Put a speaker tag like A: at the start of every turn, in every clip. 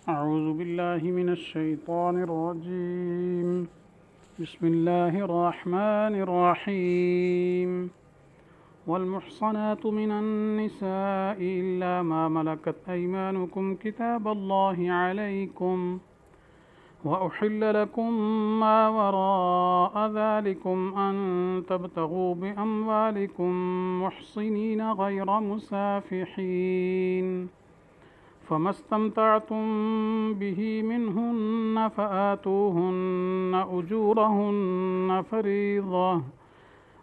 A: أعوذ بالله من الشيطان الرجيم. بسم الله الرحمن الرحيم. والمحصنات من النساء إلا ما ملكت أيمانكم كتاب الله عليكم وأحل لكم ما وراء ذلكم أن تبتغوا بأموالكم محصنين غير مسافحين فما استمتعتم به منهن فآتوهن أجورهن فريضة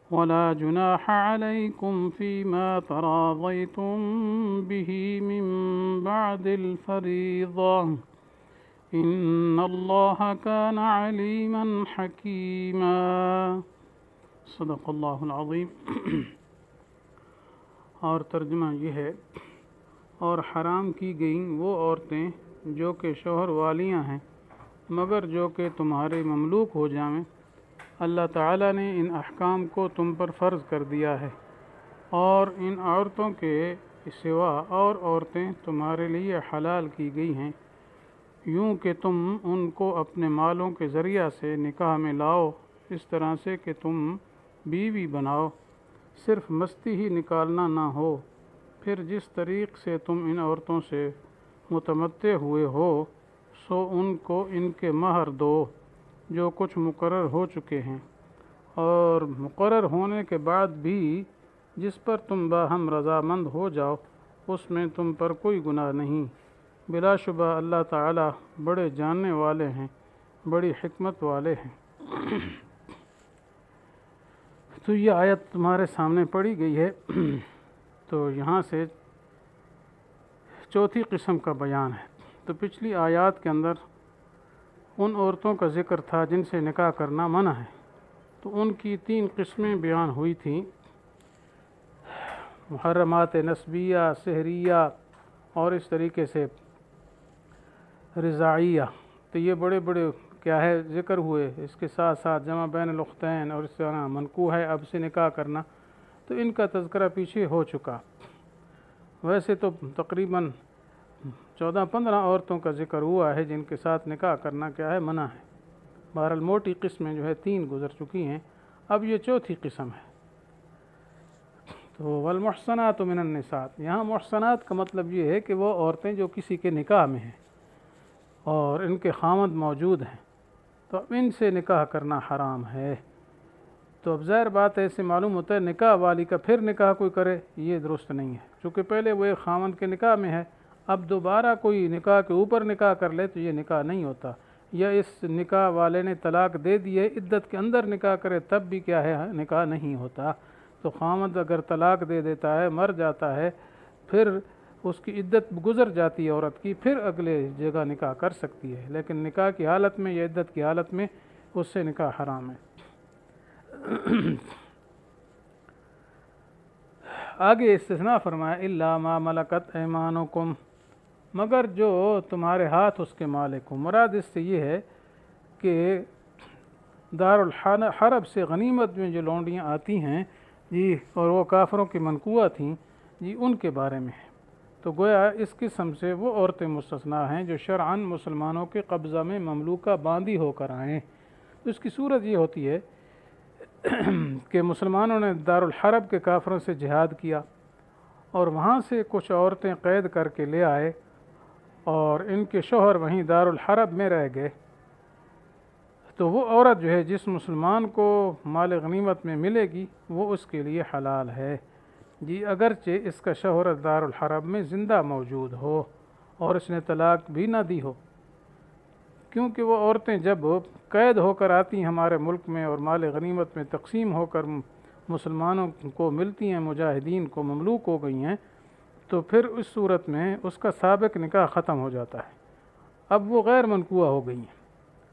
A: ولا جناح عليكم فيما تراضيتم به من بعد الفريضة إن الله كان عليما حكيما. صدق اللہ العظیم. اور ترجمہ یہ ہے، اور حرام کی گئیں وہ عورتیں جو کہ شوہر والیاں ہیں مگر جو کہ تمہارے مملوک ہو جائیں. اللہ تعالیٰ نے ان احکام کو تم پر فرض کر دیا ہے، اور ان عورتوں کے سوا اور عورتیں تمہارے لیے حلال کی گئی ہیں، یوں کہ تم ان کو اپنے مالوں کے ذریعہ سے نکاح میں لاؤ، اس طرح سے کہ تم بیوی بناؤ، صرف مستی ہی نکالنا نہ ہو. پھر جس طریق سے تم ان عورتوں سے متمتع ہوئے ہو سو ان کو ان کے مہر دو جو کچھ مقرر ہو چکے ہیں، اور مقرر ہونے کے بعد بھی جس پر تم باہم رضامند ہو جاؤ اس میں تم پر کوئی گناہ نہیں. بلا شبہ اللہ تعالیٰ بڑے جاننے والے ہیں، بڑی حکمت والے ہیں. تو یہ آیت تمہارے سامنے پڑھی گئی ہے. تو یہاں سے چوتھی قسم کا بیان ہے. تو پچھلی آیات کے اندر ان عورتوں کا ذکر تھا جن سے نکاح کرنا منع ہے، تو ان کی 3 قسمیں بیان ہوئی تھیں: محرمات نسبیہ، سحریہ اور اس طریقے سے رضاعیہ. تو یہ بڑے بڑے کیا ہے ذکر ہوئے. اس کے ساتھ ساتھ جمع بین الاختین اور اس طرح منکوح ہے اب سے نکاح کرنا، تو ان کا تذکرہ پیچھے ہو چکا. ویسے تو تقریباً 14-15 عورتوں کا ذکر ہوا ہے جن کے ساتھ نکاح کرنا کیا ہے منع ہے. بہرحال موٹی قسمیں جو ہے 3 گزر چکی ہیں، اب یہ چوتھی قسم ہے. تو والمحصنات من النساء، یہاں محصنات کا مطلب یہ ہے کہ وہ عورتیں جو کسی کے نکاح میں ہیں اور ان کے خامند موجود ہیں، تو اب ان سے نکاح کرنا حرام ہے. تو اب ظاہر بات ہے، اسے معلوم ہوتا ہے نکاح والی کا پھر نکاح کوئی کرے یہ درست نہیں ہے، چونکہ پہلے وہ ایک خامند کے نکاح میں ہے، اب دوبارہ کوئی نکاح کے اوپر نکاح کر لے تو یہ نکاح نہیں ہوتا. یا اس نکاح والے نے طلاق دے دی ہے، عدت کے اندر نکاح کرے تب بھی کیا ہے نکاح نہیں ہوتا. تو خامند اگر طلاق دے دیتا ہے، مر جاتا ہے، پھر اس کی عدت گزر جاتی ہے عورت کی، پھر اگلے جگہ نکاح کر سکتی ہے، لیکن نکاح کی حالت میں یا عدت کی حالت میں اس سے نکاح حرام ہے. آگے استثناء فرمایا الا ما ملکت ایمانکم، مگر جو تمہارے ہاتھ اس کے مالک ہوں. مراد اس سے یہ ہے کہ دارالحرب سے غنیمت میں جو لونڈیاں آتی ہیں جی، اور وہ کافروں کی منقوعہ تھیں جی، ان کے بارے میں ہے. تو گویا اس قسم سے وہ عورتیں مستثنیٰ ہیں جو شرعاً مسلمانوں کے قبضہ میں مملوکہ باندھی ہو کر آئیں. تو اس کی صورت یہ ہوتی ہے کہ مسلمانوں نے دارالحرب کے کافروں سے جہاد کیا اور وہاں سے کچھ عورتیں قید کر کے لے آئے اور ان کے شوہر وہیں دارالحرب میں رہ گئے. تو وہ عورت جو ہے جس مسلمان کو مال غنیمت میں ملے گی وہ اس کے لیے حلال ہے جی، اگرچہ اس کا شوہر دارالحرب میں زندہ موجود ہو اور اس نے طلاق بھی نہ دی ہو. کیونکہ وہ عورتیں جب قید ہو کر آتی ہیں ہمارے ملک میں اور مال غنیمت میں تقسیم ہو کر مسلمانوں کو ملتی ہیں، مجاہدین کو مملوک ہو گئی ہیں، تو پھر اس صورت میں اس کا سابق نکاح ختم ہو جاتا ہے. اب وہ غیر منقوعہ ہو گئی ہیں.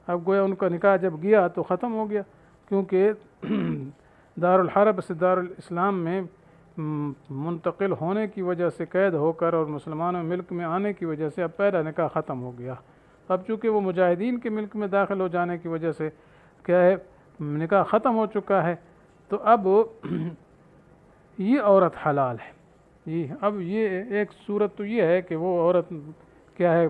A: اب گویا ان کا نکاح جب گیا تو ختم ہو گیا، کیونکہ دارالحرب سے دارالاسلام میں منتقل ہونے کی وجہ سے قید ہو کر اور مسلمانوں ملک میں آنے کی وجہ سے اب پہلا نکاح ختم ہو گیا. اب چونکہ وہ مجاہدین کے ملک میں داخل ہو جانے کی وجہ سے کیا ہے نکاح ختم ہو چکا ہے، تو اب یہ عورت حلال ہے جی. اب یہ ایک صورت تو یہ ہے کہ وہ عورت کیا ہے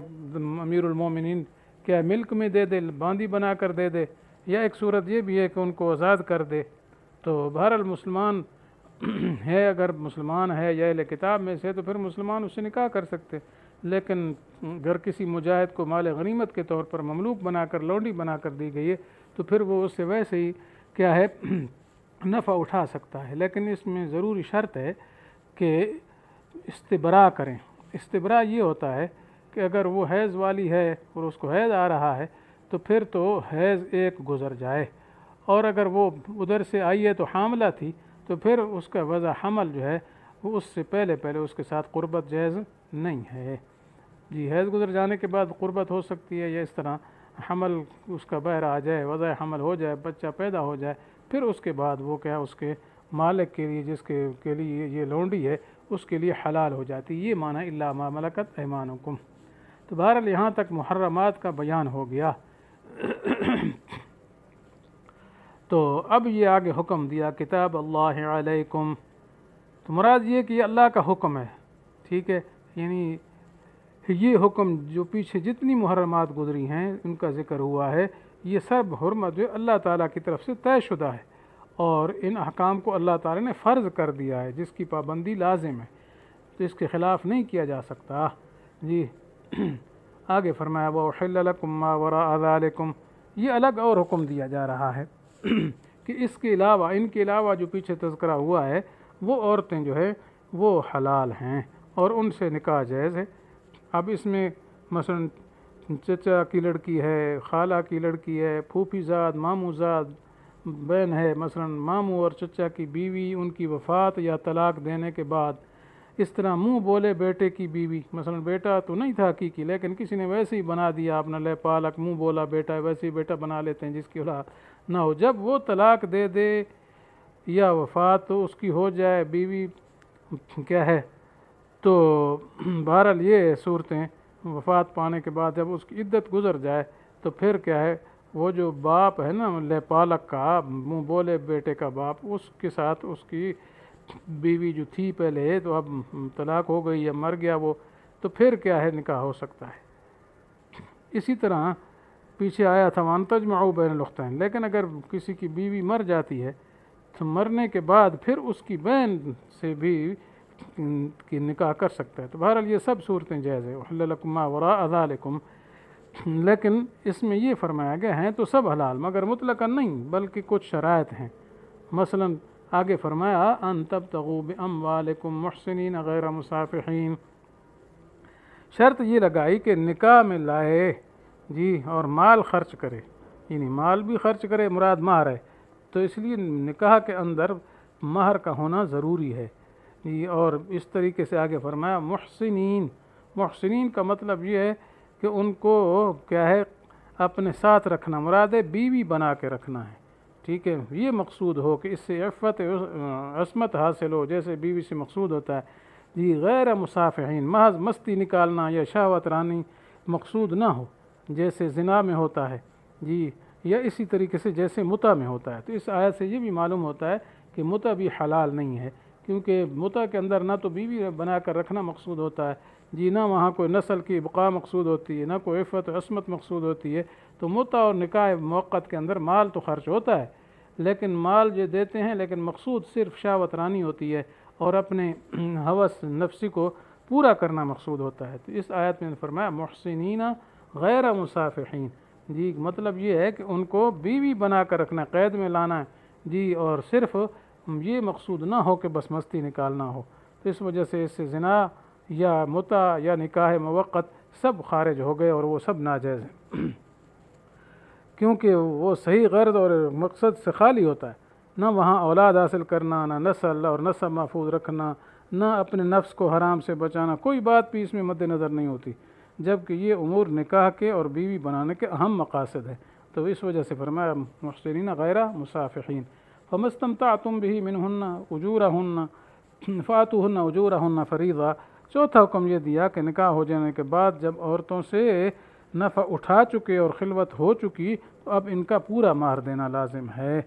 A: امیر المومنین کیا ملک میں دے دے، باندی بنا کر دے دے، یا ایک صورت یہ بھی ہے کہ ان کو آزاد کر دے۔ تو بہرحال مسلمان ہے، اگر مسلمان ہے یا اہل کتاب میں سے تو پھر مسلمان اس سے نکاح کر سکتے، لیکن اگر کسی مجاہد کو مال غنیمت کے طور پر مملوک بنا کر لونڈی بنا کر دی گئی ہے تو پھر وہ اس سے ویسے ہی کیا ہے نفع اٹھا سکتا ہے، لیکن اس میں ضروری شرط ہے کہ استبراء کریں۔ استبراء یہ ہوتا ہے کہ اگر وہ حیض والی ہے اور اس کو حیض آ رہا ہے تو پھر تو حیض ایک گزر جائے، اور اگر وہ ادھر سے آئی ہے تو حاملہ تھی تو پھر اس کا وضع حمل جو ہے وہ اس سے پہلے اس کے ساتھ قربت جائز نہیں ہے۔ جی حیض گزر جانے کے بعد قربت ہو سکتی ہے، یا اس طرح حمل اس کا بہر آ جائے، وضع حمل ہو جائے، بچہ پیدا ہو جائے، پھر اس کے بعد وہ کیا اس کے مالک کے لیے، جس کے لیے یہ لونڈی ہے، اس کے لیے حلال ہو جاتی۔ یہ معنی الا ما ملکت ایمانکم۔ تو بہرحال یہاں تک محرمات کا بیان ہو گیا۔ تو اب یہ آگے حکم دیا کتاب اللہ علیکم، تو مراد یہ کہ یہ اللہ کا حکم ہے، ٹھیک ہے، یعنی یہ حکم جو پیچھے جتنی محرمات گزری ہیں ان کا ذکر ہوا ہے، یہ سب حرمت جو اللہ تعالیٰ کی طرف سے طے شدہ ہے، اور ان احکام کو اللہ تعالیٰ نے فرض کر دیا ہے جس کی پابندی لازم ہے، تو اس کے خلاف نہیں کیا جا سکتا۔ جی آگے فرمایا وَأُحِلَّ لَكُم مَّا وَرَاءَ ذَلِكُم، یہ الگ اور حکم دیا جا رہا ہے کہ اس کے علاوہ، ان کے علاوہ جو پیچھے تذکرہ ہوا ہے وہ عورتیں جو ہے وہ حلال ہیں اور ان سے نکاح جائز ہے۔ اب اس میں مثلا چچا کی لڑکی ہے، خالہ کی لڑکی ہے، پھوپھی زاد، ماموں زاد بہن ہے، مثلا ماموں اور چچا کی بیوی، ان کی وفات یا طلاق دینے کے بعد، اس طرح منہ بولے بیٹے کی بیوی، مثلا بیٹا تو نہیں تھا حقیقی لیکن کسی نے ویسے ہی بنا دیا، اپنا لے پالک منہ بولا بیٹا، ویسے ہی بیٹا بنا لیتے ہیں جس کی اولاد نہ ہو، جب وہ طلاق دے دے یا وفات تو اس کی ہو جائے بیوی کیا ہے، تو بہرحال یہ صورتیں وفات پانے کے بعد جب اس کی عدت گزر جائے تو پھر کیا ہے، وہ جو باپ ہے نا لے پالک کا، منہ بولے بیٹے کا باپ، اس کے ساتھ اس کی بیوی جو تھی پہلے تو اب طلاق ہو گئی یا مر گیا وہ، تو پھر کیا ہے نکاح ہو سکتا ہے۔ اسی طرح پیچھے آیا تھا وَأَن تَجْمَعُوا بَيْنَ الْأُخْتَيْنِ، لیکن اگر کسی کی بیوی مر جاتی ہے تو مرنے کے بعد پھر اس کی بہن سے بھی کی نکاح کر سکتا ہے۔ تو بہرحال یہ سب صورتیں جائز ہیں، أُحِلَّ لَكُم مَّا وَرَاءَ ذَلِكُم، لیکن اس میں یہ فرمایا گیا ہیں تو سب حلال، مگر مطلقاً نہیں بلکہ کچھ شرائط ہیں۔ مثلا آگے فرمایا ان تبتغوا باموالکم محسنین غیر مصافحین، شرط یہ لگائی کہ نکاح میں لائے جی اور مال خرچ کرے، یعنی مال بھی خرچ کرے، مراد مہر ہے، تو اس لیے نکاح کے اندر مہر کا ہونا ضروری ہے جی۔ اور اس طریقے سے آگے فرمایا محسنین، محسنین کا مطلب یہ ہے کہ ان کو کیا ہے اپنے ساتھ رکھنا، مراد ہے بیوی بنا کے رکھنا ہے، ٹھیک ہے، یہ مقصود ہو کہ اس سے عفت عصمت حاصل ہو، جیسے بیوی سے مقصود ہوتا ہے جی۔ غیر مصافحین، محض مستی نکالنا یا شہوت رانی مقصود نہ ہو جیسے زنا میں ہوتا ہے جی، یا اسی طریقے سے جیسے متع میں ہوتا ہے۔ تو اس آیت سے یہ بھی معلوم ہوتا ہے کہ متع بھی حلال نہیں ہے، کیونکہ متع کے اندر نہ تو بیوی بنا کر رکھنا مقصود ہوتا ہے جی، نہ وہاں کوئی نسل کی بقا مقصود ہوتی ہے، نہ کوئی عفت و عصمت مقصود ہوتی ہے۔ تو متع اور نکاح موقت کے اندر مال تو خرچ ہوتا ہے، لیکن مال جو دیتے ہیں لیکن مقصود صرف شہوت رانی ہوتی ہے اور اپنے ہوس نفسی کو پورا کرنا مقصود ہوتا ہے۔ تو اس آیت میں فرمایا محسنین غیر مصافحین جی، مطلب یہ ہے کہ ان کو بیوی بنا کر رکھنا، قید میں لانا ہے جی، اور صرف یہ مقصود نہ ہو کہ بس مستی نکالنا ہو۔ تو اس وجہ سے اس سے زنا یا متع یا نکاح موقت سب خارج ہو گئے اور وہ سب ناجائز ہیں، کیونکہ وہ صحیح غرض اور مقصد سے خالی ہوتا ہے، نہ وہاں اولاد حاصل کرنا، نہ نسل اور نسب محفوظ رکھنا، نہ اپنے نفس کو حرام سے بچانا، کوئی بات بھی اس میں مد نظر نہیں ہوتی، جبکہ یہ امور نکاح کے اور بیوی بنانے کے اہم مقاصد ہے۔ تو اس وجہ سے فرمایا محسنین غیر مصافحین۔ فما استمتعتم به منہن اجورہن فآتوہن اجورہن فریضہ، چوتھا حکم یہ دیا کہ نکاح ہو جانے کے بعد جب عورتوں سے نفع اٹھا چکے اور خلوت ہو چکی تو اب ان کا پورا مہر دینا لازم ہے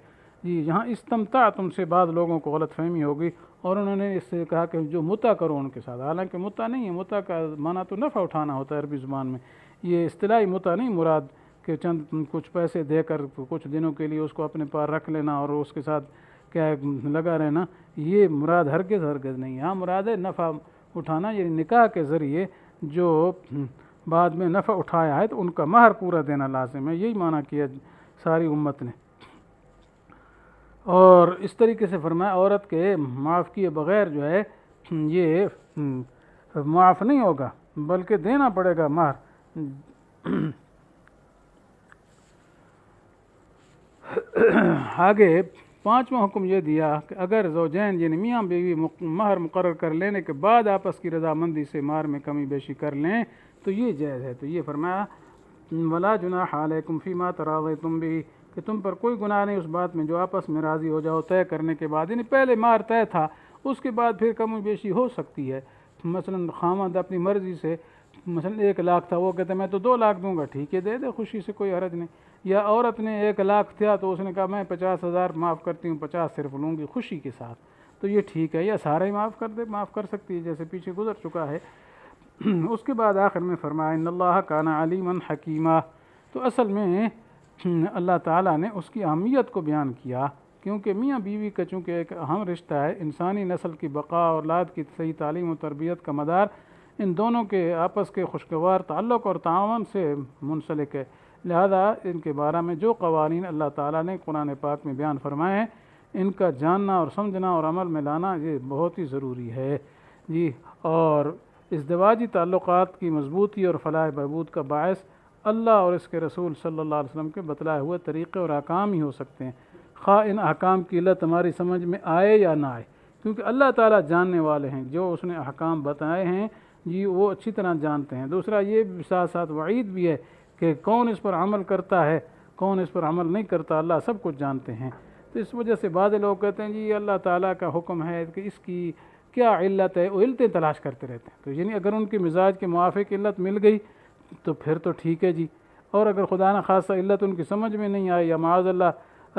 A: جی۔ یہاں استمتعتم سے بعض لوگوں کو غلط فہمی ہوگی، اور انہوں نے اس سے کہا کہ جو متع کرو ان کے ساتھ، حالانکہ متع نہیں ہے، متع کا معنی تو نفع اٹھانا ہوتا ہے عربی زبان میں، یہ اصطلاحی متع نہیں مراد کہ چند کچھ پیسے دے کر کچھ دنوں کے لیے اس کو اپنے پاس رکھ لینا اور اس کے ساتھ کیا لگا رہنا، یہ مراد ہرگز نہیں، ہاں مراد ہے نفع اٹھانا، یعنی نکاح کے ذریعے جو بعد میں نفع اٹھایا ہے تو ان کا مہر پورا دینا لازم ہے، یہی معنی کیا ساری امت نے۔ اور اس طریقے سے فرمایا عورت کے معاف کیے بغیر جو ہے یہ معاف نہیں ہوگا بلکہ دینا پڑے گا مہر۔ آگے پانچواں حکم یہ دیا کہ اگر زوجین یعنی میاں بیوی مہر مقرر کر لینے کے بعد آپس کی رضامندی سے مہر میں کمی بیشی کر لیں تو یہ جائز ہے۔ تو یہ فرمایا ولا جناح علیکم فیما تراضیتم به، کہ تم پر کوئی گناہ نہیں اس بات میں جو آپس میں راضی ہو جاؤ طے کرنے کے بعد، یعنی پہلے مہر طے تھا اس کے بعد پھر کمی بیشی ہو سکتی ہے، مثلا خامد اپنی مرضی سے مثلا 1 لاکھ تھا وہ کہتے میں تو 2 لاکھ دوں گا، ٹھیک ہے دے دے خوشی سے، کوئی حرج نہیں، یا عورت نے 1 لاکھ تھا تو اس نے کہا میں 50,000 معاف کرتی ہوں، 50 صرف لوں گی خوشی کے ساتھ، تو یہ ٹھیک ہے، یا سارا ہی معاف کر سکتی ہے جیسے پیچھے گزر چکا ہے۔ اس کے بعد آخر میں فرمایا ان اللہ کان علیما حکیما، تو اصل میں اللہ تعالیٰ نے اس کی اہمیت کو بیان کیا، کیونکہ میاں بیوی کا چونکہ ایک اہم رشتہ ہے، انسانی نسل کی بقا اور اولاد کی صحیح تعلیم و تربیت کا مدار ان دونوں کے آپس کے خوشگوار تعلق اور تعاون سے منسلک ہے، لہذا ان کے بارے میں جو قوانین اللہ تعالیٰ نے قرآن پاک میں بیان فرمائے ہیں ان کا جاننا اور سمجھنا اور عمل میں لانا یہ بہت ہی ضروری ہے جی۔ اور ازدواجی تعلقات کی مضبوطی اور فلاح بہبود کا باعث اللہ اور اس کے رسول صلی اللہ علیہ وسلم کے بتلائے ہوئے طریقے اور احکام ہی ہو سکتے ہیں، خواہ ان احکام کی علت ہماری سمجھ میں آئے یا نہ آئے، کیونکہ اللہ تعالیٰ جاننے والے ہیں، جو اس نے احکام بتائے ہیں جی وہ اچھی طرح جانتے ہیں۔ دوسرا یہ ساتھ ساتھ وعید بھی ہے کہ کون اس پر عمل کرتا ہے کون اس پر عمل نہیں کرتا، اللہ سب کچھ جانتے ہیں۔ تو اس وجہ سے بعض لوگ کہتے ہیں جی اللہ تعالیٰ کا حکم ہے کہ اس کی کیا علت ہے، وہ علتیں تلاش کرتے رہتے ہیں، تو یعنی اگر ان کی مزاج کے موافق علت مل گئی تو پھر تو ٹھیک ہے جی، اور اگر خدا نہ خاصہ علت ان کی سمجھ میں نہیں آئی یا معاذ اللہ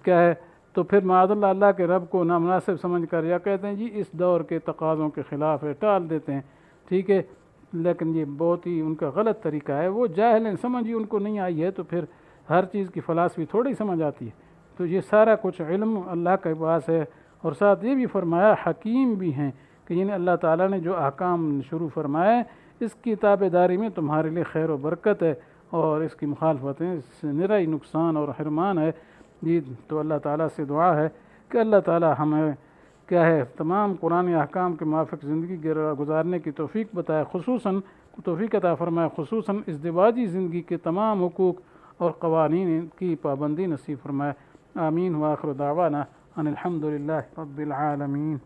A: کیا ہے تو پھر معاذ اللہ کے رب کو نامناسب سمجھ کر یا کہتے ہیں جی اس دور کے تقاضوں کے خلاف ہے، ٹال دیتے ہیں، ٹھیک ہے، لیکن یہ بہت ہی ان کا غلط طریقہ ہے، وہ جاہل ہیں، سمجھ ہی ان کو نہیں آئی ہے تو پھر ہر چیز کی فلسفی تھوڑی سمجھ آتی ہے، تو یہ سارا کچھ علم اللہ کے پاس ہے۔ اور ساتھ یہ بھی فرمایا حکیم بھی ہیں کہ یعنی اللہ تعالیٰ نے جو احکام شروع فرمائے اس کی تابع داری میں تمہارے لیے خیر و برکت ہے، اور اس کی مخالفتیں نرائی نقصان اور حرمان ہے جی۔ تو اللہ تعالیٰ سے دعا ہے کہ اللہ تعالیٰ ہمیں کیا ہے تمام قرآن احکام کے موافق زندگی گزارنے کی توفیق بتائے، خصوصاً توفیق عطا فرمائے، خصوصاً ازدواجی زندگی کے تمام حقوق اور قوانین کی پابندی نصیب فرمائے، آمین۔ وآخر دعوانا ان الحمد للہ رب العالمین۔